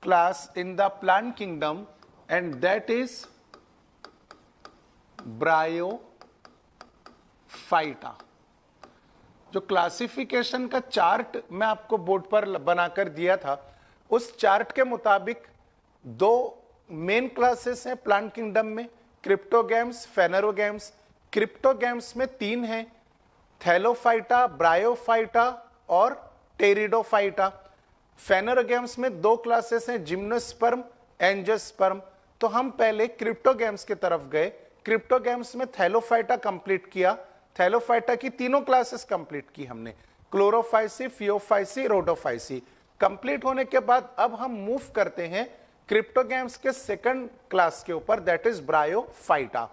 class in the plant kingdom and that is Bryophyta. जो classification का chart मैं आपको बोर्ड पर बनाकर दिया था, उस चार्ट के मुताबिक दो मेन क्लासेस हैं प्लांट किंगडम में, क्रिप्टोगैम्स, फेनेरोगैम्स. क्रिप्टोगैम्स में तीन हैं, थैलोफाइटा, ब्रायोफाइटा और टेरिडोफाइटा. फेनेरोगैम्स में दो क्लासेस हैं, जिम्नोस्पर्म, एंजियोस्पर्म. तो हम पहले क्रिप्टोगैम्स की तरफ गए. क्रिप्टोगैम्स में थैलोफाइटा कंप्लीट किया. थैलोफाइटा की तीनों क्लासेस कंप्लीट की हमने, क्लोरोफाइसी, फियोफाइसी, रोडोफाइसी. कंप्लीट होने के बाद अब हम मूव करते हैं क्रिप्टोगैम्स के सेकंड क्लास के ऊपर, दैट इज ब्रायोफाइटा.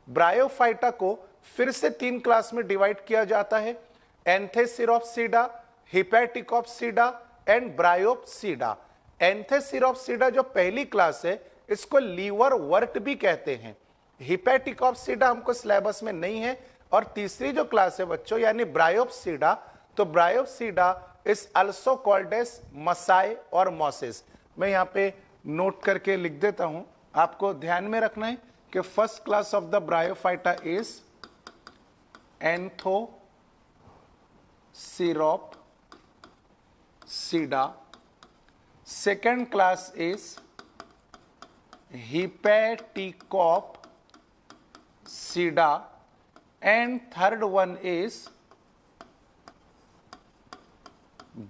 ब्रायोफाइटा को फिर से तीन क्लास में डिवाइड किया जाता है, एंथेसिरोप्सिडा, हिपैटिकोप्सिडा एंड ब्रायोप्सिडा. एंथेसिरोप्सिडा जो पहली क्लास है, इसको लीवर वर्ट भी कहते हैं. हिपैटिकोप्सिडा हमको सिलेबस में नहीं है. और तीसरी जो क्लास है बच्चों, यानी ब्रायोप्सिडा, तो Bryopsida is also called as Musci और मॉसेस. मैं यहां पे नोट करके लिख देता हूं, आपको ध्यान में रखना है कि first class of the Bryophyta is Anthoceropsida, second class is Hepaticopsida and third one is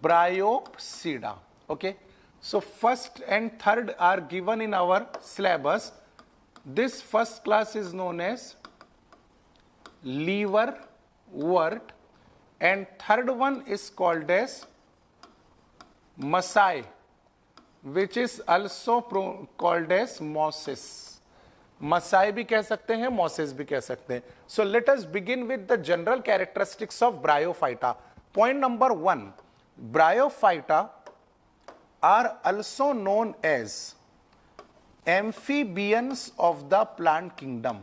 Bryopsida. Okay, so first and third are given in our syllabus. This first class is known as liverwort and third one is called as Masai, which is also called as Mosses. मसाई भी कह सकते हैं, mosses भी कह सकते हैं. So let us begin with the general characteristics of bryophyta. Point number 1, bryophyta are also known as amphibians of the plant kingdom.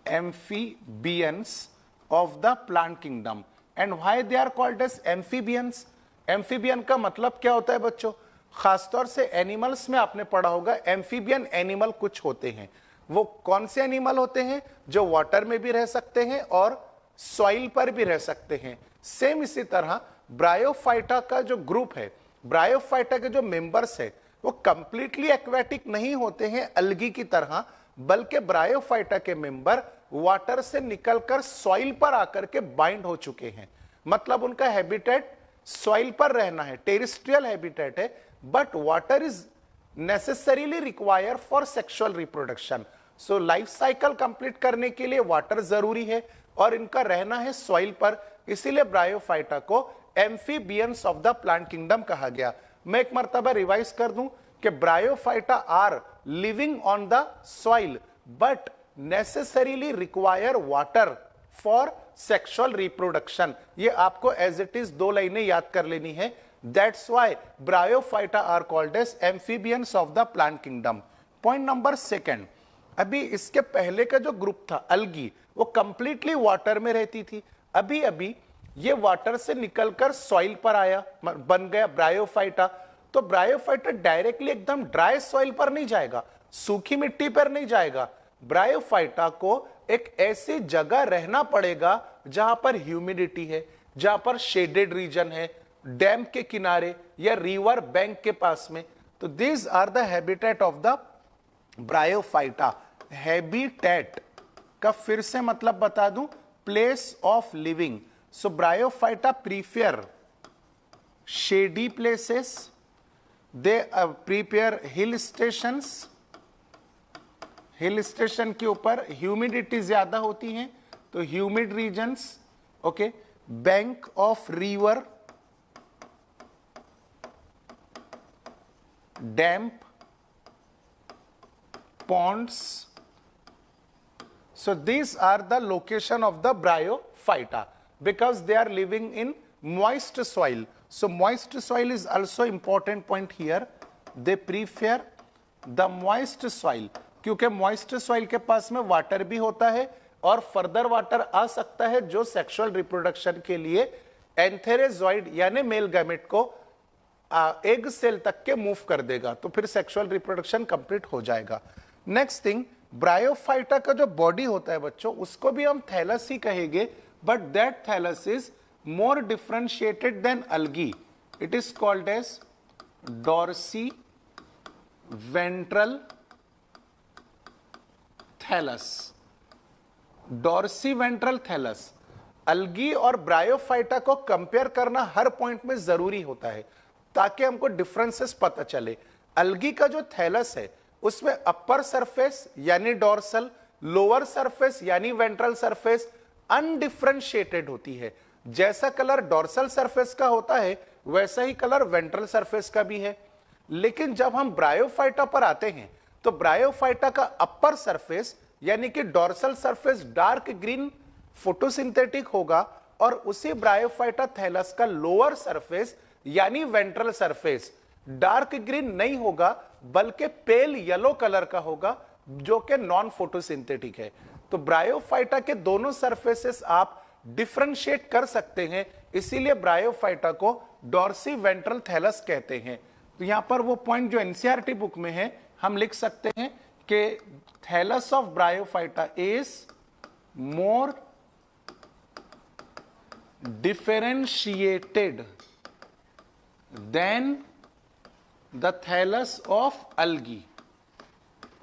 Amphibians of the plant kingdom. And why they are called as amphibians? Amphibian का मतलब क्या होता है बच्चों? खासतौर से animals में आपने पढ़ा होगा, एम्फीबियन एनिमल कुछ होते हैं. वो कौन से एनिमल होते हैं? जो वाटर में भी रह सकते हैं और सॉइल पर भी रह सकते हैं. सेम इसी तरह ब्रायोफाइटा का जो ग्रुप है, ब्रायोफाइटा के जो मेंबर्स है, वो कंप्लीटली एक्वेटिक नहीं होते हैं अलगी की तरह, बल्कि ब्रायोफाइटा के मेंबर वाटर से निकलकर सॉइल पर आकर के बाइंड हो चुके हैं. मतलब उनका हैबिटेट सॉइल पर रहना है, टेरेस्ट्रियल हैबिटेट है, but water is necessarily require for sexual reproduction. So life cycle complete करने के लिए वाटर जरूरी है और इनका रहना है सॉइल पर. इसीलिए ब्रायोफाइटा को amphibians of the plant kingdom कहा गया. मैं एक मर्तबा रिवाइज कर दूं कि bryophyta are living on the soil but necessarily require water for sexual reproduction. ये आपको एज इट इज दो लाइनें याद कर लेनी है. That's why Bryophyta are called as amphibians of the plant kingdom. Point number 2. अभी इसके पहले का जो ग्रुप था अलगी, वो कंप्लीटली वाटर में रहती थी. अभी अभी ये वाटर से निकलकर सॉइल पर आया, बन गया ब्रायोफाइटा. तो ब्रायोफाइटा डायरेक्टली एकदम ड्राई सॉइल पर नहीं जाएगा, सूखी मिट्टी पर नहीं जाएगा. ब्रायोफाइटा को एक ऐसी जगह रहना पड़ेगा जहां पर ह्यूमिडिटी है, जहां पर शेडेड रीजन है, डैम के किनारे या रिवर बैंक के पास में. तो these are the habitat of the bryophyta. Habitat का फिर से मतलब बता दूं, place of living. So bryophyta prefer shady places, they prefer hill stations. Hill station के ऊपर ह्यूमिडिटी ज्यादा होती है, तो humid regions. Okay, bank of river, damp ponds. So these are the location of the bryophyta because they are living in moist soil. So moist soil is also important point here. They prefer the moist soil क्योंकि moist soil के पास में water भी होता है और further water आ सकता है जो सेक्सुअल रिप्रोडक्शन के लिए एंथेरेजॉइड यानी मेल गैमेट को एग सेल तक के मूव कर देगा, तो फिर सेक्सुअल रिप्रोडक्शन कंप्लीट हो जाएगा। नेक्स्ट थिंग, ब्रायोफाइटा का जो बॉडी होता है बच्चों, उसको भी हम थैलस ही कहेंगे, but that thallus is more differentiated than algae. It is called as dorsiventral thallus. Dorsiventral thallus. Algae और ब्रायोफाइटा को कंपेयर करना हर पॉइंट में जरूरी होता है ताकि हमको डिफरेंसेस पता चले। अल्गी का जो थैलस है उसमें अपर सरफेस यानी डॉर्सल, लोअर सरफेस यानी वेंट्रल सरफेस अनडिफरेंशिएटेड होती है। जैसा कलर डॉर्सल सरफेस का होता है वैसा ही कलर वेंट्रल सरफेस का भी है। लेकिन जब हम ब्रायोफाइटा पर आते हैं तो ब्रायोफाइटा का अपर सरफेस यानी कि dorsal surface dark green photosynthetic होगा और उसी ब्रायोफाइटा थैलस का लोअर सरफेस यानी वेंट्रल सरफेस डार्क ग्रीन नहीं होगा बल्कि पेल येलो कलर का होगा जो कि नॉन फोटोसिंथेटिक है। तो ब्रायोफाइटा के दोनों सरफेसेस आप डिफरेंशिएट कर सकते हैं, इसीलिए ब्रायोफाइटा को डॉर्सी वेंट्रल थैलस कहते हैं। तो यहां पर वो पॉइंट जो एनसीईआरटी बुक में है हम लिख सकते हैं कि thallus of bryophyta is more differentiated than the thallus of algae।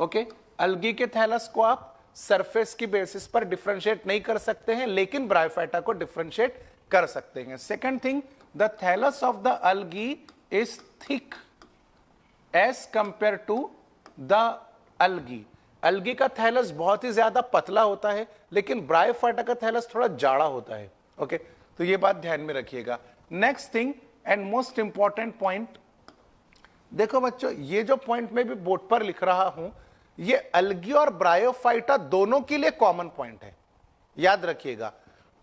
Okay, algae के थैलस को आप सरफेस की बेसिस पर डिफरेंशिएट नहीं कर सकते हैं, लेकिन ब्रायोफाइटा को डिफरेंशिएट कर सकते हैं। Second thing, the thallus of the algae is thick as compare to the algae. Algae का थैलस बहुत ही ज्यादा पतला होता है, लेकिन ब्रायोफाइटा का थैलस थोड़ा जाड़ा होता है। ओके, तो ये बात ध्यान में रखिएगा। Next thing and most important point, देखो बच्चों, ये जो पॉइंट मैं भी बोर्ड पर लिख रहा हूं ये अल्गी और ब्रायोफाइटा दोनों के लिए कॉमन पॉइंट है, याद रखिएगा।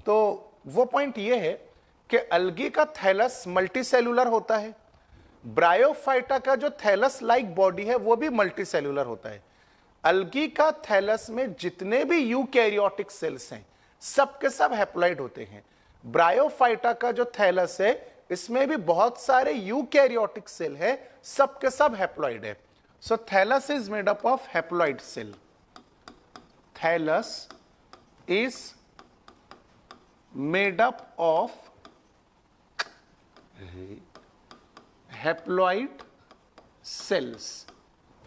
तो वो पॉइंट ये है कि अल्गी का थैलस मल्टीसेलुलर होता है, ब्रायोफाइटा का जो थैलस लाइक बॉडी है वो भी मल्टीसेलुलर होता है। अल्गी का थैलस में जितने भी यूकैरियोटिक सेल्स हैं सब के सब हैप्लॉइड होते हैं। ब्रायोफाइटा का जो थैलस है इसमें भी बहुत सारे यूकैरियोटिक सेल है, सब के सब हैप्लॉइड है। So thallus is made up of haploid cell. Thallus is made up of haploid cells.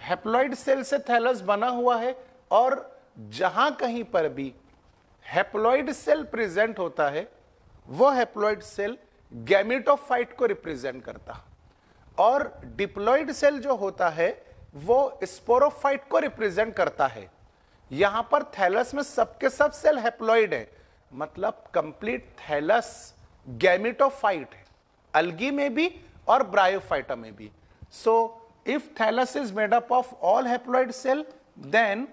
Haploid cell से थैलस बना हुआ है और जहां कहीं पर भी हैप्लॉइड सेल प्रेजेंट होता है वो हैप्लॉइड सेल गैमेटोफाइट को रिप्रेजेंट करता और डिप्लॉइड सेल जो होता है वो स्पोरोफाइट को रिप्रेजेंट करता है। यहां पर थैलस में सबके सब सेल हैप्लॉइड है, मतलब कंप्लीट थैलस गैमेटोफाइट है, अल्गी में भी और ब्रायोफाइटा में भी। So if thallus is made up of all haploid cell then,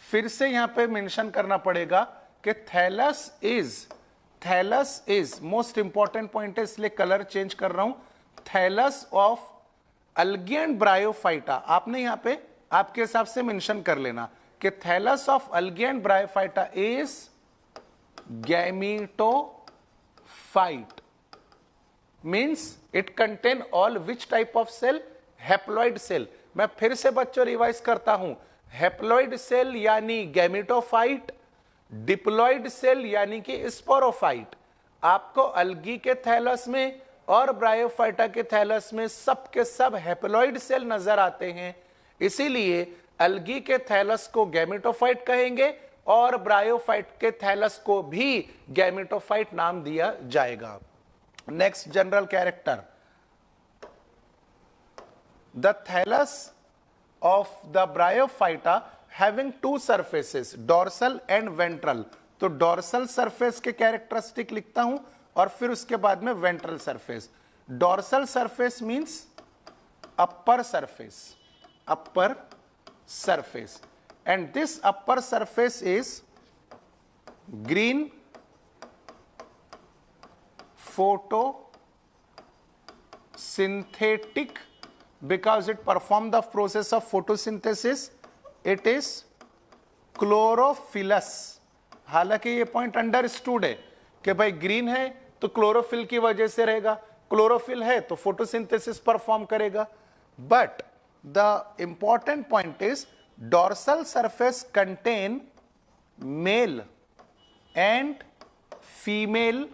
फिर से यहां पे मेंशन करना पड़ेगा कि thallus is most important point है, इसलिए कलर चेंज कर रहा हूं। Thallus of algae and bryophyta आपने यहां पे आपके हिसाब से मेंशन कर लेना कि thallus of algae and bryophyta is gametophyte, means it contain all which type of cell, haploid cell. मैं फिर से बच्चों रिवाइज करता हूं, हैप्लॉइड सेल यानी गैमेटोफाइट, डिप्लॉइड सेल यानी कि स्पोरोफाइट। आपको अल्गी के थैलस में और ब्रायोफाइटा के थैलस में सब के सब हैप्लॉइड सेल नजर आते हैं, इसीलिए अल्गी के थैलस को गैमेटोफाइट कहेंगे और ब्रायोफाइट के थैलस को भी गैमेटोफाइट नाम दिया जाएगा। Next general character, the thallus of the bryophyta having two surfaces, dorsal and ventral। तो डॉर्सल सरफेस के कैरेक्टरिस्टिक लिखता हूं और फिर उसके बाद में ventral surface. Dorsal surface means upper surface and this upper surface is green photosynthetic because it perform the process of photosynthesis। it is chlorophyllous. हालांकि ये पॉइंट अंडरस्टूड है कि भाई ग्रीन है तो क्लोरोफिल की वजह से रहेगा, क्लोरोफिल है तो फोटोसिंथेसिस परफॉर्म करेगा. But the important point is dorsal surface contain male and female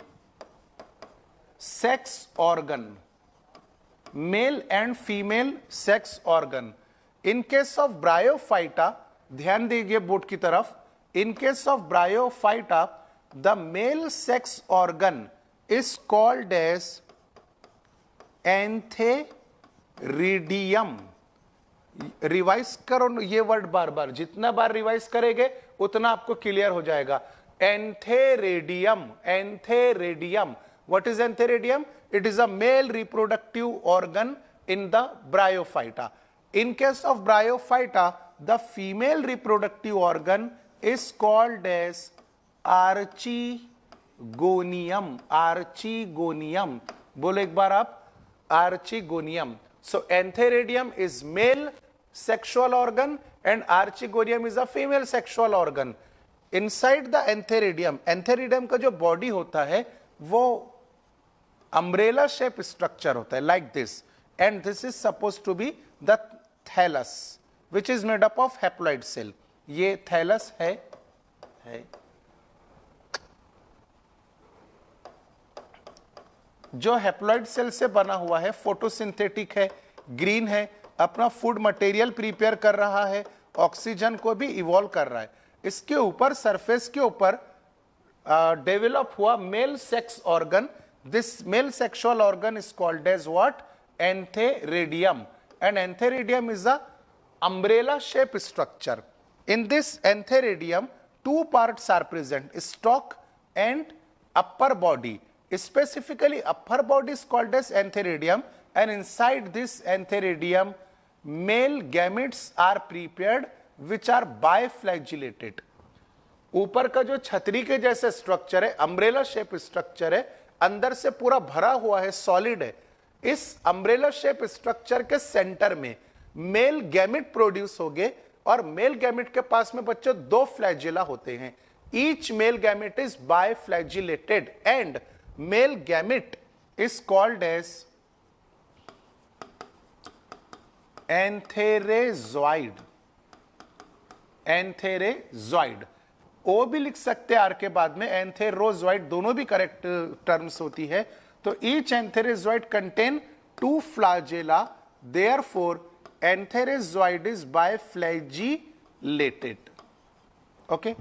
sex organ. Male and female sex organ. In case of bryophyta, ध्यान दीजिए बोर्ड की तरफ, in case of bryophyta the male sex organ is called as antheridium. Revise करो ये word बार बार, जितना बार revise करेंगे उतना आपको क्लियर हो जाएगा. Antheridium, antheridium. What is antheridium? It is a male reproductive organ in the bryophyta. In case of bryophyta, the female reproductive organ is called as archegonium. Archegonium. बोलो एक बार आप, archegonium. So antheridium is male sexual organ and archegonium is a female sexual organ. Inside the antheridium, antheridium का जो body होता है वो umbrella shape structure होता है, like this, and this is suppose to be the thallus which is made up of haploid cell. ये thallus है. जो हैप्लॉइड सेल से बना हुआ है, फोटोसिंथेटिक है, ग्रीन है, अपना फूड मटेरियल प्रिपेयर कर रहा है, ऑक्सीजन को भी इवॉल्व कर रहा है. इसके ऊपर सरफेस के ऊपर डेवलप हुआ mail sex organ. This male sexual organ is called as what? Antheridium. And antheridium is a umbrella shape structure. In this antheridium, two parts are present, stalk and upper body. Specifically, upper body is called as antheridium, and inside this antheridium, male gametes are prepared, which are biflagellated. ऊपर का जो छतरी के जैसे structure है, umbrella shape structure है, अंदर से पूरा भरा हुआ है, सॉलिड है. इस अम्ब्रेला शेप स्ट्रक्चर के सेंटर में मेल गैमेट प्रोड्यूस होंगे और मेल गैमेट के पास में बच्चों दो फ्लैजिला होते हैं. Each male gamete is biflagellated and male gamete is called as antherozoid. Antherozoid ओ भी लिख सकते हैं आर के बाद में, एंथेरोजॉइड दोनों भी करेक्ट टर्म्स होती है. तो each antherozoid contain two flagella, therefore antherozoid is biflagellated. Okay,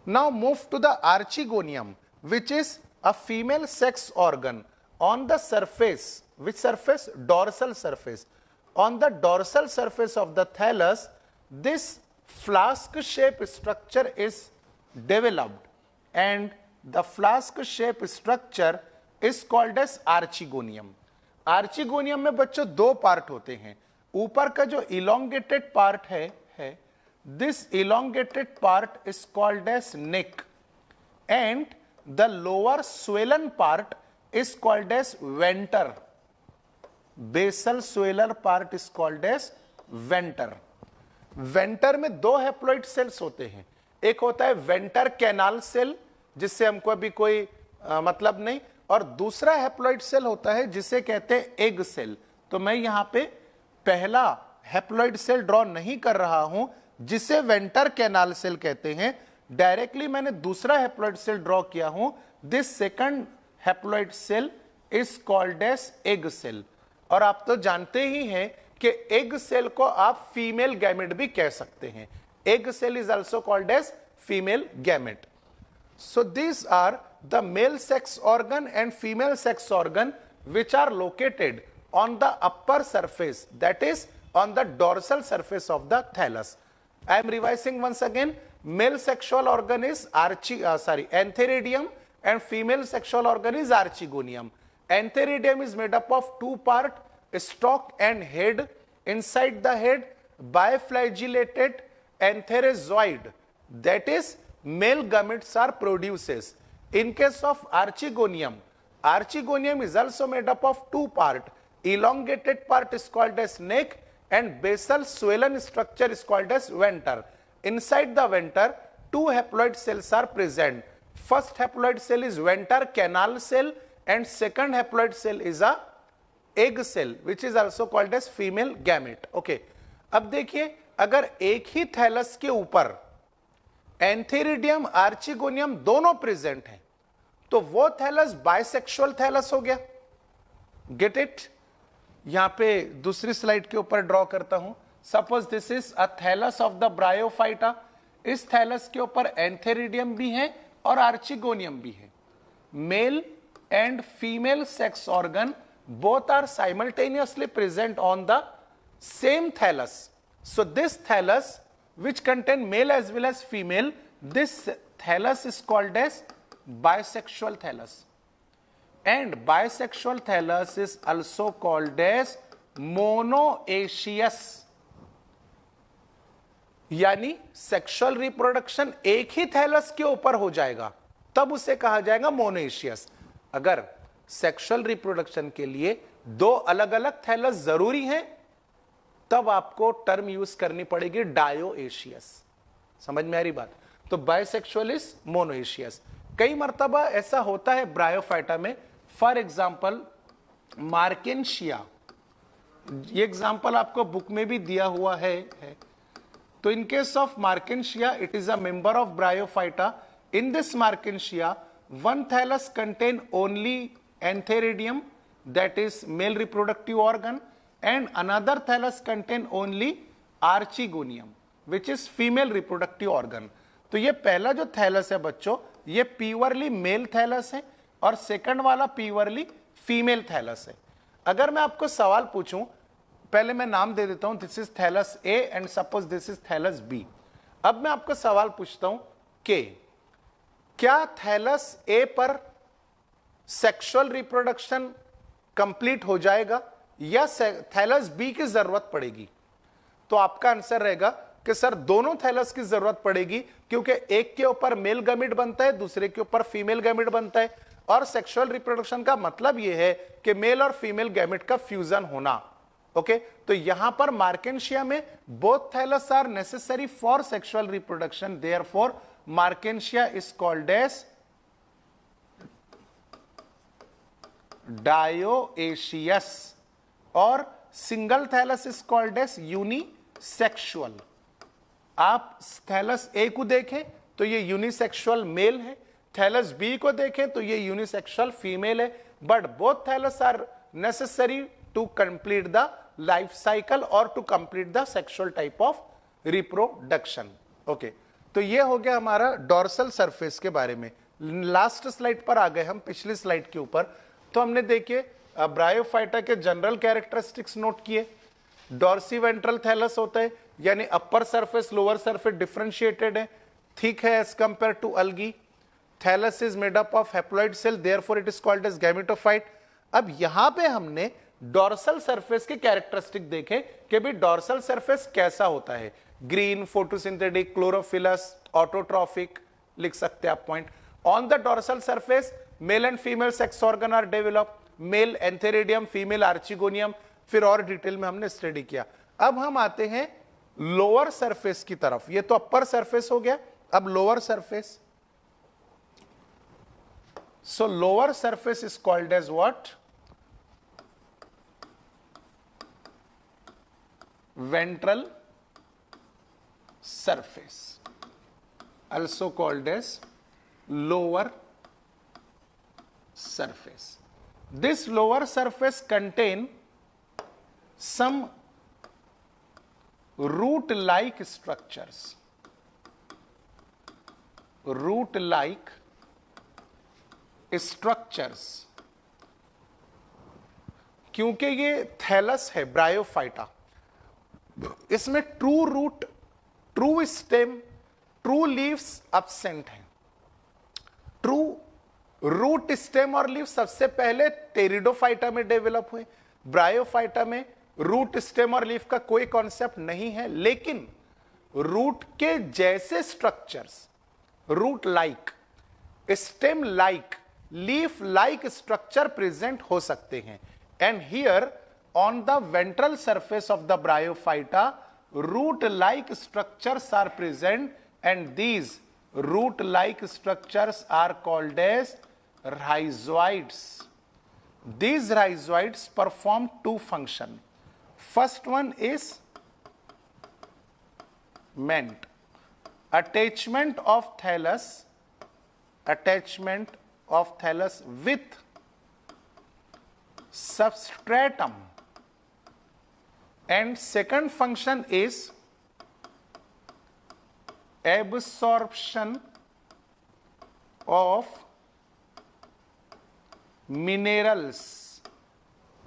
now move to the archegonium which is a female sex organ on the surface. Which surface? Dorsal surface. On the dorsal surface of the thallus this flask shape structure is developed and the flask shape structure is called as archegonium. Archegonium में बच्चों दो part होते हैं. ऊपर का जो elongated part है this elongated part is called as neck and the lower swollen part is called as venter. Basal swellar part is called as venter. Venter में दो हैप्लॉइड सेल्स होते हैं. एक होता है वेंटर कैनाल सेल जिससे हमको अभी कोई मतलब नहीं, और दूसरा हैप्लॉइड सेल होता है जिसे कहते हैं एग सेल. तो मैं यहां पे पहला हैप्लॉइड सेल ड्रॉ नहीं कर रहा हूं जिसे वेंटर कैनाल सेल कहते हैं. डायरेक्टली मैंने दूसरा हैप्लॉइड सेल ड्रॉ किया हूं. This second haploid cell is called as egg cell. और आप तो जानते ही हैं कि एग सेल को आप फीमेल गैमेट भी कह सकते हैं. Egg cell is also called as female gamete. So these are the male sex organ and female sex organ which are located on the upper surface, that is on the dorsal surface of the thallus. I am revising once again. Male sexual organ is antheridium and female sexual organ is archegonium. Antheridium is made up of two parts, stalk and head. Inside the head, biflagellated antherozoid, that is male gametes are produces. In case of archegonium, archegonium is also made up of two parts. Elongated part is called as neck and basal swollen structure is called as venter. Inside the venter, two haploid cells are present. First haploid cell is venter canal cell and second haploid cell is a egg cell which is also called as female gamete. Okay, अब देखिए अगर एक ही thallus के ऊपर antheridium archegonium दोनों present हैं तो वो थैलस बाइसेक्सुअल थैलस हो गया। Get it? यहां पे दूसरी स्लाइड के ऊपर ड्रॉ करता हूं। Suppose this is a thallus of the bryophyta. इस थैलस के ऊपर एंथेरिडियम भी है और आर्चिगोनियम भी है। Male and female sex organ both are simultaneously present on the same thallus. So this thallus which contain male as well as female, this thallus is called as bisexual thallus, and bisexual thallus is also called as monoecious, यानी sexual reproduction एक ही thallus के ऊपर हो जाएगा तब उसे कहा जाएगा मोनोएशियस। अगर सेक्सुअल रिप्रोडक्शन के लिए दो अलग अलग थैलस जरूरी हैं तब आपको टर्म यूज करनी पड़ेगी डायोएशियस। समझ में आ रही बात? तो बाइसेक्सुअल इज मोनोएशियस। कई मर्तबा ऐसा होता है ब्रायोफाइटा में, फॉर एग्जांपल मार्केंशिया, ये एग्जांपल आपको बुक में भी दिया हुआ है। तो इन case of Marchantia it is a member of bryophyta. In this Marchantia one thallus contain only antheridium, that is male reproductive organ, and another thallus contain only archegonium which is female reproductive organ। तो ये पहला जो thallus है बच्चों ये purely mail thallus है और second वाला प्योरली फीमेल थैलस है। अगर मैं आपको सवाल पूछूं, पहले मैं नाम दे देता हूं, this is thallus A and suppose this is thallus B. अब मैं आपको सवाल पूछता हूं कि क्या थैलस ए पर सेक्सुअल रिप्रोडक्शन कंप्लीट हो जाएगा या थैलस बी की जरूरत पड़ेगी? तो आपका आंसर रहेगा कि सर दोनों थैलस की जरूरत पड़ेगी, क्योंकि एक के ऊपर मेल गैमेट बनता है दूसरे के ऊपर फीमेल गैमेट बनता है, और सेक्सुअल रिप्रोडक्शन का मतलब यह है कि मेल और फीमेल गैमेट का फ्यूजन होना। ओके, तो यहां पर मार्केंशिया में both thallus are necessary for sexual reproduction, therefore Markensia is called as dioecious, और single thallus is called as unisexual। आप थैलस ए को देखें तो ये यूनिसेक्सुअल मेल है, थैलस बी को देखें तो ये यूनिसेक्सुअल फीमेल है, but both thallus are necessary to complete the life cycle और to complete the sexual type of reproduction. Okay, तो ये हो गया हमारा डॉर्सल सरफेस के बारे में। लास्ट स्लाइड पर आ गए हम, पिछली स्लाइड के ऊपर। तो हमने देखिए ब्रायोफाइटा के जनरल कैरेक्टरिस्टिक्स नोट किए। डॉर्सी वेंट्रल थैलस होता है, यानी upper surface lower surface differentiated है, थिक है as compare to algae. Thallus is made up of haploid cell, therefore it is called as gametophyte. अब यहां पे हमने डॉर्सल सरफेस के कैरेक्टरिस्टिक देखे कि भाई डॉर्सल सरफेस कैसा होता है। ग्रीन, फोटोसिंथेटिक, क्लोरोफिलस, ऑटोट्रॉफिक, लिख सकते हैं आप point. On the dorsal surface male and female sex organ are develop, male antheridium, female archegonium, फिर और डिटेल में हमने स्टडी किया। अब हम आते हैं लोअर सरफेस की तरफ। ये तो अपर सरफेस हो गया, अब lower surface. So lower surface is called as what? Ventral surface, also called as lower surface. This lower surface contain some root-like structures. Root-like structures, क्योंकि ये थैलस है ब्रायोफाइटा, इसमें true root, true stem, true leaves absent हैं। True root, stem और leave सबसे पहले pteridophyta में develop हुए। ब्रायोफाइटा में रूट, स्टेम और लीफ का कोई कॉन्सेप्ट नहीं है, लेकिन रूट के जैसे structures, root like, stem like, leaf like structure present हो सकते हैं। And here on the ventral surface of the bryophyta root-like structures are present, and these root-like structures are called as rhizoids. these rhizoids perform two function. First one is meant attachment of thallus with substratum, and second function is absorption of minerals,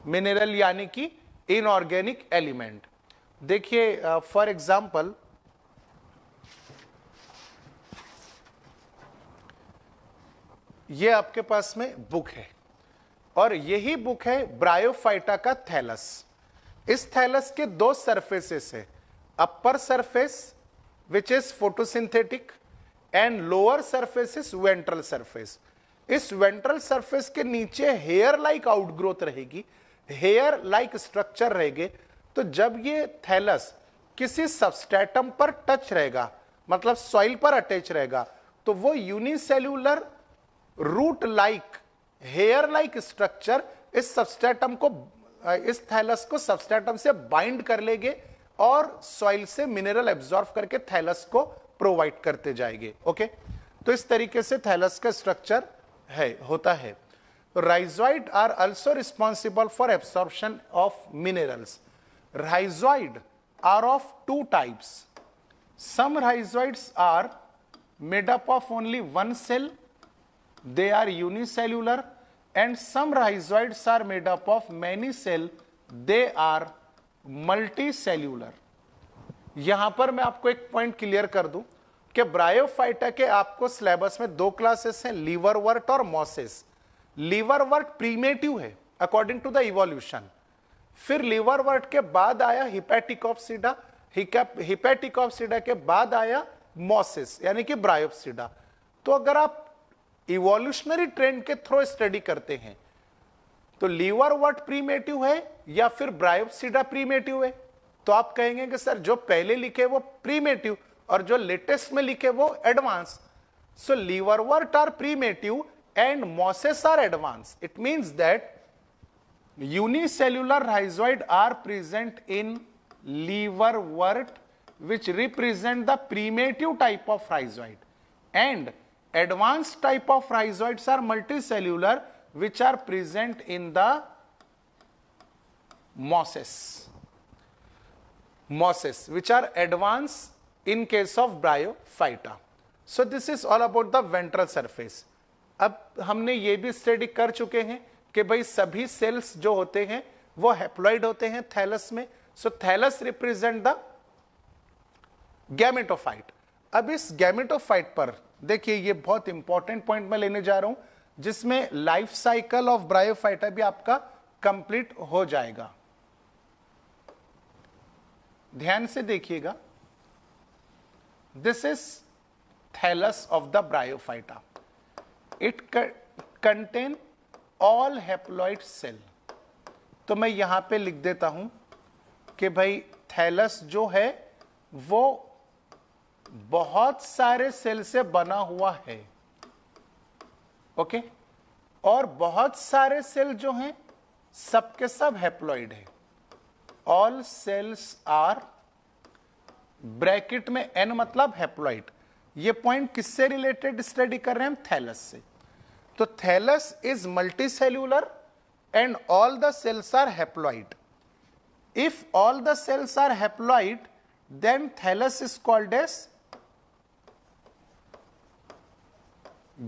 mineral यानी कि inorganic element. देखिए for example ये आपके पास में book है और यही book है ब्रायोफाइटा का थैलस। इस थैलस के दो सरफेसेस है, upper surface which is photosynthetic and lower surface is ventral surface. इस वेंट्रल सरफेस के नीचे हेयर लाइक आउटग्रोथ रहेगी, हेयर लाइक स्ट्रक्चर रहेंगे। तो जब ये थैलस किसी सबस्ट्रेटम पर टच रहेगा, मतलब सॉइल पर अटैच रहेगा, तो वो unicellular root like hair like structure इस सबस्ट्रेटम को, इस थैलस को सबस्ट्रेटम से बाइंड कर लेंगे और सॉइल से मिनरल एब्जॉर्ब करके थैलस को प्रोवाइड करते जाएंगे। ओके, तो इस तरीके से थैलस का स्ट्रक्चर होता है। Rhizoid are also responsible for absorption of minerals. Rhizoid are of two types. Some rhizoids are made up of only one cell, they are unicellular, and some rhizoids are made up of many cells, they are multicellular. यहां पर मैं आपको एक point clear कर दूं कि bryophyta के आपको सिलेबस में दो क्लासेस हैं, लीवरवर्ट और मॉसेस। लीवरवर्ट प्रीमेटिव है अकॉर्डिंग टू द इवोल्यूशन, फिर लीवरवर्ट के बाद आया हिपैटिकोप्सिडा, हिपैटिकोप्सिडा के बाद आया मॉसेस यानी कि ब्रायोप्सिडा। तो अगर आप इवोल्यूशनरी ट्रेंड के थ्रू स्टडी करते हैं तो लीवरवर्ट प्रीमेटिव है या फिर ब्रायोप्सिडा प्रीमेटिव है, तो आप कहेंगे कि सर जो पहले लिखे वो प्रीमेटिव और जो लेटेस्ट में लिखे वो advance. So liverwort are primitive and mosses are advanced. It means that unicellular rhizoid are present in leverwort, which represent the primitive type of rhizoid, and advanced type of rhizoids are multicellular, which are present in the mosses, which are advanced in case of bryophyta. So this is all about the ventral surface. अब हमने ये भी study कर चुके हैं कि भाई सभी सेल्स जो होते हैं वो हैप्लॉइड होते हैं थैलस में। सो थैलस रिप्रेजेंट द गैमेटोफाइट। अब इस गैमेटोफाइट पर देखिए ये बहुत इंपॉर्टेंट पॉइंट मैं लेने जा रहा हूं जिसमें लाइफ साइकिल ऑफ ब्रायोफाइटा भी आपका कंप्लीट हो जाएगा। ध्यान से देखिएगा, this is thallus of the bryophyta. It contain all haploid cell। तो मैं यहां पे लिख देता हूं कि भाई थैलस जो है वो बहुत सारे सेल से बना हुआ है। ओके, और बहुत सारे सेल जो हैं सबके सब हैप्लॉइड है। ऑल सेल्स आर, ब्रैकेट में एन मतलब हैप्लॉइड। ये पॉइंट किससे रिलेटेड स्टडी कर रहे हैं हम? थैलस से। तो thallus is multicellular and all the cells are haploid. If all the cells are haploid then thallus is called as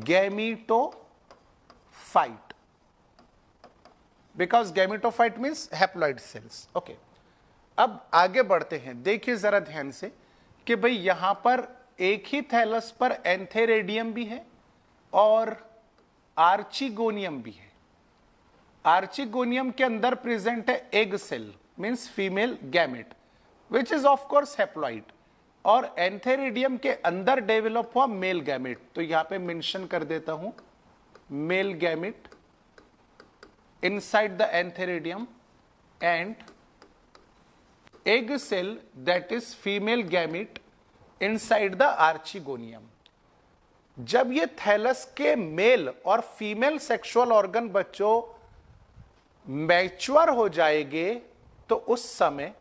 gametophyte, because gametophyte means haploid cells. Okay, अब आगे बढ़ते हैं। देखिए जरा ध्यान से कि भाई यहां पर एक ही थैलस पर एंथेरेडियम भी है और आर्चिगोनियम भी है। आर्चिगोनियम के अंदर प्रेजेंट है egg cell means female gamete which is of course haploid, और एंथेरेडियम के अंदर डेवलप हुआ मेल गैमेट। तो यहां पे मेंशन कर देता हूं male gamete inside the antheridium and egg cell that is female gamete inside the archegonium. जब ये थैलस के मेल और फीमेल सेक्सुअल ऑर्गन बच्चों मैच्योर हो जाएंगे तो उस समय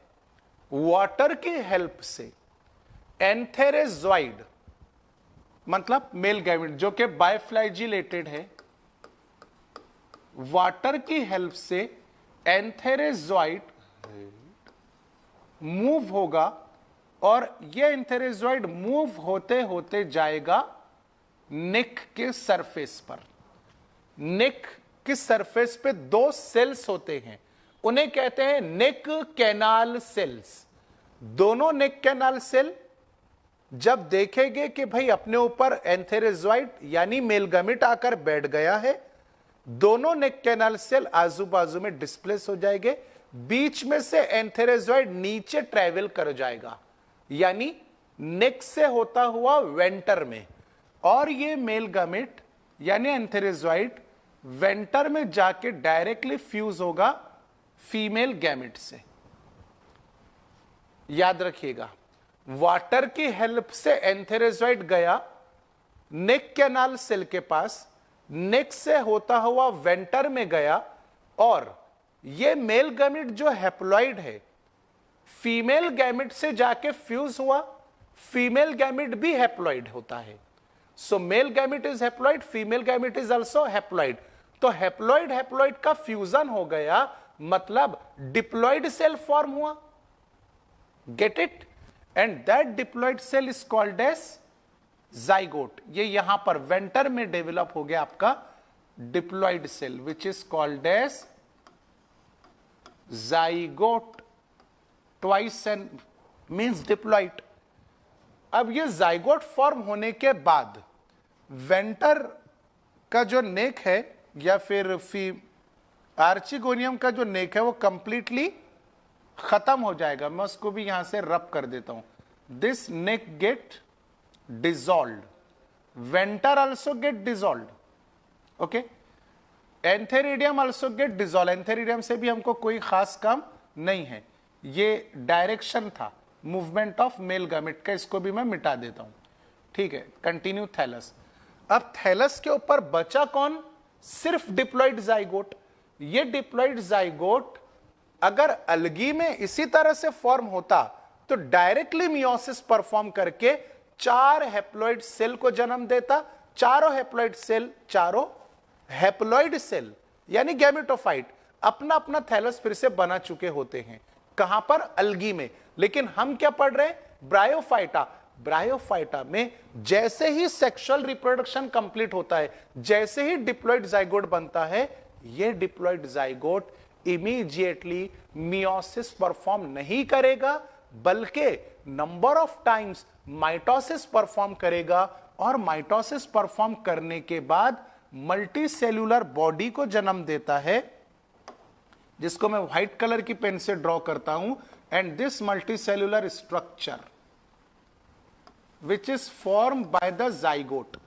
वाटर की हेल्प से एंथेरेजॉइड मतलब मेल गैमेट जो कि बायफ्लैजिलेटेड है, वाटर की हेल्प से एंथेरेजॉइड मूव होगा और यह एंथेरेजॉइड मूव होते होते जाएगा नेक के सरफेस पर। नेक की सरफेस पे दो सेल्स होते हैं, उन्हें कहते हैं नेक कैनाल सेल्स। दोनों नेक कैनाल सेल जब देखेंगे कि भाई अपने ऊपर एंथेरेजॉइड यानी मेल गैमेट आकर बैठ गया है, दोनों नेक कैनाल सेल आजू बाजू में डिस्प्लेस हो जाएंगे, बीच में से एंथेरेजॉइड नीचे ट्रेवल कर जाएगा यानी नेक से होता हुआ वेंटर में, और ये मेल गैमेट यानी एंथेरेजॉइड वेंटर में जाके डायरेक्टली फ्यूज होगा फीमेल गैमेट से। याद रखिएगा, वाटर की हेल्प से एंथेरेजॉइड गया नेक कैनाल सेल के पास, नेक से होता हुआ वेंटर में गया, और यह मेल गैमेट जो हैप्लॉइड है फीमेल गैमेट से जाके फ्यूज हुआ। फीमेल गैमेट भी हैप्लॉइड होता है, so male gamete is haploid, female gamete is also haploid. तो हैप्लॉइड हैप्लॉइड का फ्यूजन हो गया, मतलब डिप्लॉइड सेल फॉर्म हुआ। Get it? And that diploid cell is called as zygote. ये यहां पर वेंटर में डेवलप हो गया आपका diploid cell which is called as zygote. Twice and means diploid. अब ये जाइगोट फॉर्म होने के बाद वेंटर का जो नेक है या फिर आर्चिगोनियम का जो नेक है वो कंप्लीटली खत्म हो जाएगा। मैं उसको भी यहां से रब कर देता हूं। This neck get dissolved, venter also get dissolved, okay. Antheridium also get dissolve. Antheridium से भी हमको कोई खास काम नहीं है, ये डायरेक्शन था मूवमेंट ऑफ मेल गैमेट का, इसको भी मैं मिटा देता हूं। ठीक है, कंटिन्यू थैलस। अब थैलस के ऊपर बचा कौन? सिर्फ डिप्लॉइड जाइगोट। ये डिप्लॉइड जाइगोट अगर अलगी में इसी तरह से फॉर्म होता तो डायरेक्टली मियोसिस परफॉर्म करके 4 हैप्लॉइड सेल को जन्म देता। चारों हैप्लॉइड सेल, चारों हैप्लॉइड सेल यानी गैमेटोफाइट अपना अपना थैलस फिर से बना चुके होते हैं। कहां पर? अलगी में। लेकिन हम क्या पढ़ रहे हैं? ब्रायोफाइटा। ब्रायोफाइटा में जैसे ही सेक्सुअल रिप्रोडक्शन कंप्लीट होता है, जैसे ही डिप्लॉइड जाइगोट बनता है, यह diploid zygote immediately meiosis perform नहीं करेगा, बल्कि number of times mitosis perform करेगा, और माइटोसिस परफॉर्म करने के बाद मल्टी सेल्यूलर बॉडी को जन्म देता है, जिसको मैं व्हाइट कलर की पेन से ड्रॉ करता हूं। And this multi cellular structure which is form by the zygote.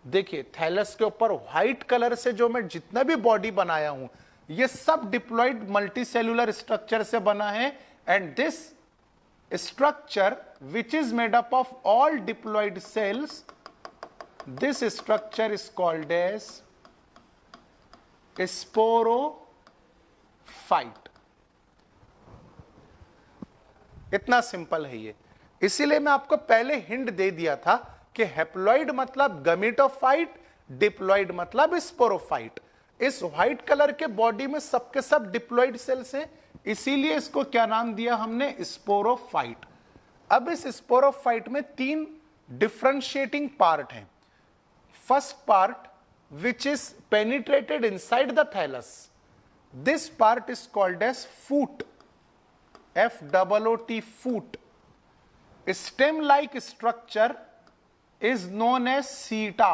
देखिए, थैलस के ऊपर व्हाइट कलर से जो मैं जितना भी बॉडी बनाया हूं, ये सब डिप्लॉइड मल्टी सेल्यूलर स्ट्रक्चर से बना है। And this structure which is made up of all diploid cells, this structure is called as sporophyte. इतना सिंपल है ये। इसीलिए मैं आपको पहले हिंट दे दिया था कि हैप्लॉइड मतलब गमीटोफाइट, डिप्लॉइड मतलब स्पोरोफाइट। इस व्हाइट कलर के बॉडी में सबके सब डिप्लॉइड सेल्स हैं, इसीलिए इसको क्या नाम दिया हमने? स्पोरोफाइट। अब इस स्पोरोफाइट में 3 डिफरेंशिएटिंग पार्ट हैं। First part which is penetrated inside the thallus, this part is called as foot, FOOT, foot. Stem like structure is known as seta,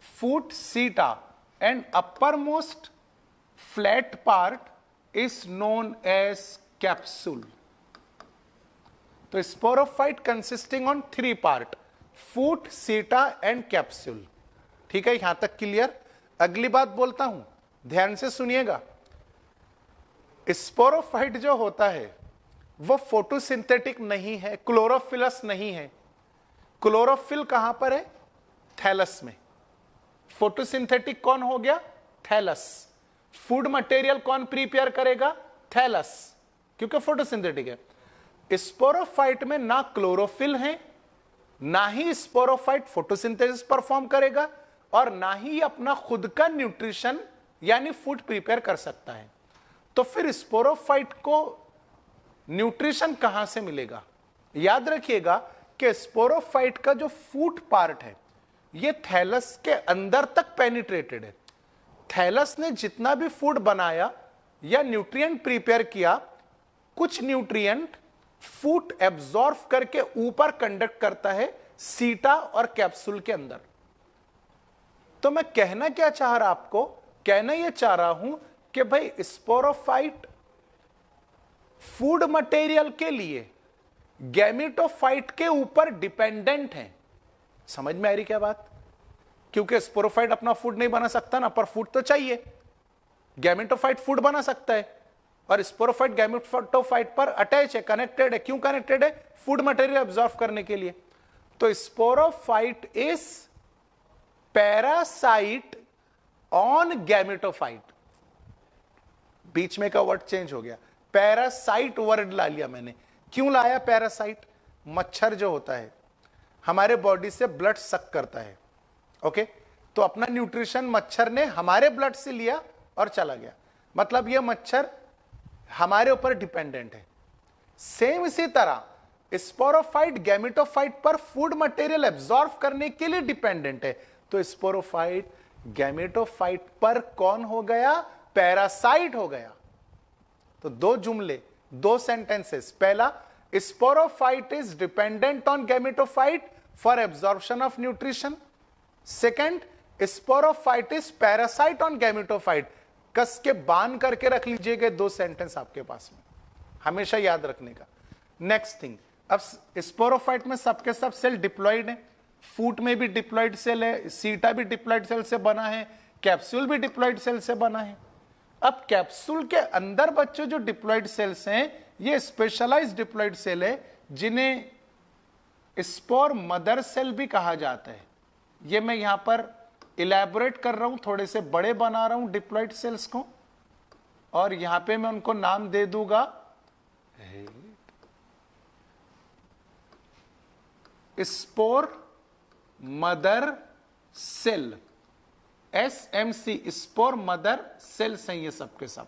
foot seta, and uppermost flat part is known as capsule. तो sporophyte consisting on 3 part, फूट, सीटा and capsule. ठीक है, यहां तक clear? अगली बात बोलता हूं, ध्यान से सुनिएगा। स्पोरोफाइट जो होता है वो फोटोसिंथेटिक नहीं है, क्लोरोफिलस नहीं है। क्लोरोफिल कहां पर है? थैलस में। फोटोसिंथेटिक कौन हो गया? थैलस। फूड मटेरियल कौन प्रिपेयर करेगा? थैलस, क्योंकि फोटोसिंथेटिक है। स्पोरोफाइट में ना क्लोरोफिल है, ना ही स्पोरोफाइट फोटोसिंथेसिस परफॉर्म करेगा, और ना ही अपना खुद का न्यूट्रिशन यानी फूड प्रिपेयर कर सकता है। तो फिर स्पोरोफाइट को न्यूट्रिशन कहां से मिलेगा? याद रखिएगा कि स्पोरोफाइट का जो फूड पार्ट है ये थैलस के अंदर तक पेनिट्रेटेड है। थैलस ने जितना भी फूड बनाया या न्यूट्रिएंट प्रिपेयर किया, कुछ न्यूट्रिएंट फूड एब्जॉर्ब करके ऊपर कंडक्ट करता है सीटा और कैप्सूल के अंदर। तो मैं कहना क्या चाह रहा आपको? कहना यह चाह रहा हूं कि भाई स्पोरोफाइट फूड मटेरियल के लिए गैमेटोफाइट के ऊपर डिपेंडेंट है। समझ में आ रही क्या बात? क्योंकि स्पोरोफाइट अपना फूड नहीं बना सकता ना, पर फूड तो चाहिए। गैमेटोफाइट फूड बना सकता है और स्पोरोफाइट गैमेटोफाइट पर अटैच है, कनेक्टेड है। क्यों कनेक्टेड है? फूड मटेरियल एब्जॉर्ब करने के लिए। तो sporophyte is parasite on gametophyte. बीच में का वर्ड चेंज हो गया, पैरासाइट वर्ड ला लिया मैंने। क्यों लाया पैरासाइट? मच्छर जो होता है हमारे बॉडी से ब्लड सक करता है, ओके? तो अपना न्यूट्रिशन मच्छर ने हमारे ब्लड से लिया और चला गया, मतलब यह मच्छर हमारे ऊपर डिपेंडेंट है। सेम इसी तरह स्पोरोफाइट गैमेटोफाइट पर फूड मटेरियल एब्जॉर्ब करने के लिए डिपेंडेंट है। तो स्पोरोफाइट गैमेटोफाइट पर कौन हो गया? पैरासाइट हो गया। तो दो जुमले, दो सेंटेंसेस। पहला, sporophyte is dependent on gametophyte for absorption of nutrition. Second, sporophyte is parasite on gametophyte. कस के बांध करके रख लीजिएगा दो सेंटेंस आपके पास में, हमेशा याद रखने का। नेक्स्ट थिंग, अब स्पोरोफाइट में सबके सब सेल डिप्लॉइड है। फूट में भी डिप्लॉइड सेल है, सीटा भी डिप्लॉइड सेल से बना है, कैप्सूल भी डिप्लॉइड सेल से बना है। अब कैप्सूल के अंदर बच्चों जो डिप्लॉइड सेल्स हैं, ये स्पेशलाइज्ड डिप्लॉइड सेल है जिन्हें स्पोर मदर सेल भी कहा जाता है। ये मैं यहां पर इलैबोरेट कर रहा हूं, थोड़े से बड़े बना रहा हूं डिप्लॉइड सेल्स को, और यहां पे मैं उनको नाम दे दूंगा spore mother cell, SMC, spore mother cells हैं ये सब के सब।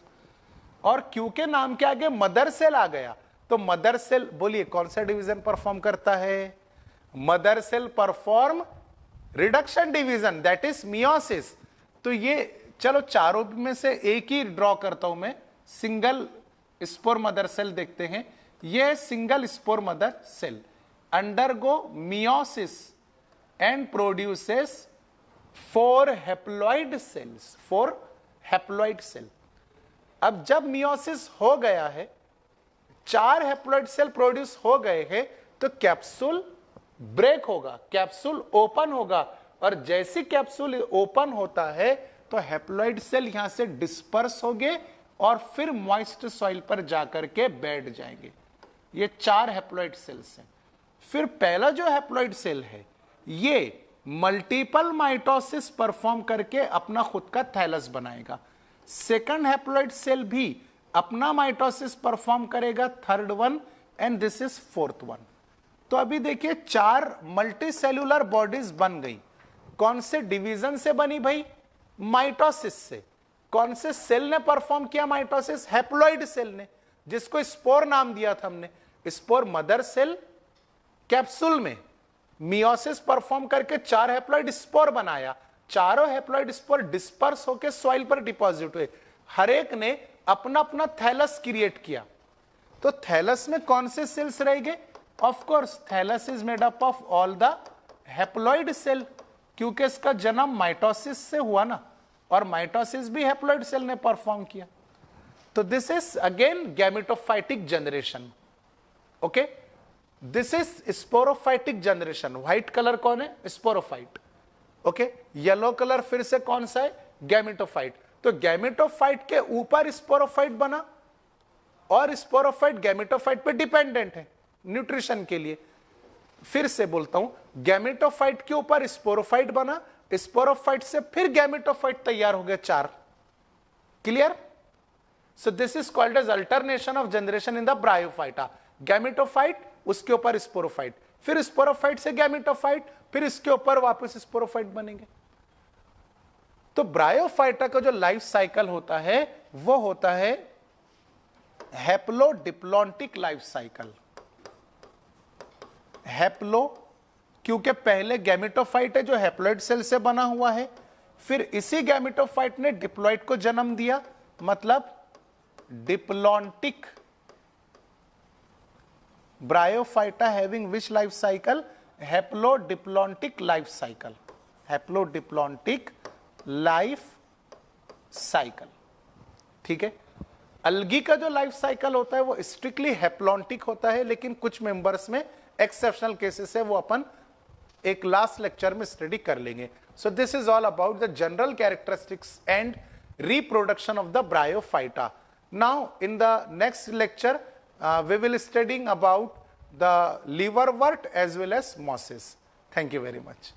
और क्योंकि नाम के आगे मदर सेल आ गया, तो मदर सेल, बोलिए कौन सा डिवीजन परफॉर्म करता है? Mother cell perform reduction division, that is meiosis. तो ये चलो चारों में से एक ही ड्रॉ करता हूं मैं। सिंगल स्पोर मदर सेल देखते हैं। ये single spore mother cell undergo meiosis and produces 4 haploid cells, 4 haploid cell. अब जब मियोसिस हो गया है, 4 हैप्लॉइड सेल प्रोड्यूस हो गए हैं, तो कैप्सूल ब्रेक होगा, कैप्सूल ओपन होगा, और जैसे कैप्सूल ओपन होता है तो हैप्लॉइड सेल यहां से डिस्पर्स होंगे और फिर मॉइस्ट सॉइल पर जाकर के बैठ जाएंगे। ये 4 हैप्लॉइड सेल्स हैं। फिर पहला जो हैप्लॉइड सेल है ये मल्टीपल माइटोसिस परफॉर्म करके अपना खुद का थैलस बनाएगा। सेकंड हैप्लॉइड सेल भी अपना माइटोसिस परफॉर्म करेगा, third one, and this is fourth one. तो अभी देखिए 4 मल्टी सेल्यूलर बॉडीज बन गई। कौन से डिवीजन से बनी भाई? माइटोसिस से। कौन से सेल ने परफॉर्म किया माइटोसिस? हैप्लॉइड सेल ने, जिसको स्पोर नाम दिया था हमने। स्पोर मदर सेल कैप्सूल में मियोसिस परफॉर्म करके 4 हैप्लॉइड स्पोर बनाया। चारों हैप्लॉइड स्पोर डिस्पर्स होकर सॉइल पर डिपॉजिट हुए। हर एक ने अपना अपना थैलस क्रिएट किया। तो थैलस में कौन से सेल्स रहेंगे? Of course thallus is made up of all the haploid cell, क्योंकि इसका जन्म माइटोसिस से हुआ ना, और माइटोसिस भी हैप्लॉइड सेल ने परफॉर्म किया। तो this is again gametophytic generation. Okay, this is sporophytic generation. White colour कौन है? स्पोरोफाइट। ओके, येलो कलर फिर से कौन सा है? गैमेटोफाइट। तो गैमेटोफाइट के ऊपर स्पोरोफाइट बना, और स्पोरोफाइट गैमेटोफाइट पे डिपेंडेंट है न्यूट्रिशन के लिए। फिर से बोलता हूं, गैमेटोफाइट के ऊपर स्पोरोफाइट बना, स्पोरोफाइट से फिर गैमेटोफाइट तैयार हो गए 4। Clear? So this is called as alternation of generation in the bryophyta. Gametophyte, उसके ऊपर स्पोरोफाइट, फिर स्पोरोफाइट से गैमेटोफाइट, फिर इसके ऊपर वापस स्पोरोफाइट बनेंगे. तो ब्रायोफाइटा का जो लाइफ साइकिल होता है वो होता है हैप्लोडिप्लॉन्टिक लाइफ साइकिल. हैप्लो, क्योंकि पहले गैमेटोफाइट है जो हैप्लॉइड सेल से बना हुआ है, फिर इसी गैमेटोफाइट ने डिप्लॉइड को जन्म दिया, मतलब डिप्लॉन्टिक. ब्रायोफाइटा हैविंग विच life cycle? Haplodiplontic life cycle. Haplodiplontic life cycle. ठीक है. अलगी का जो लाइफ साइकिल होता है वो स्ट्रिक्टली हैप्लॉन्टिक होता है, लेकिन कुछ मेंबर्स में एक्सेप्शनल केसेस है, वो अपन एक लास्ट लेक्चर में स्टडी कर लेंगे. So this is all about the general characteristics and reproduction of the bryophyta. Now in the next lecture we will studying about the liverwort as well as mosses. Thank you very much.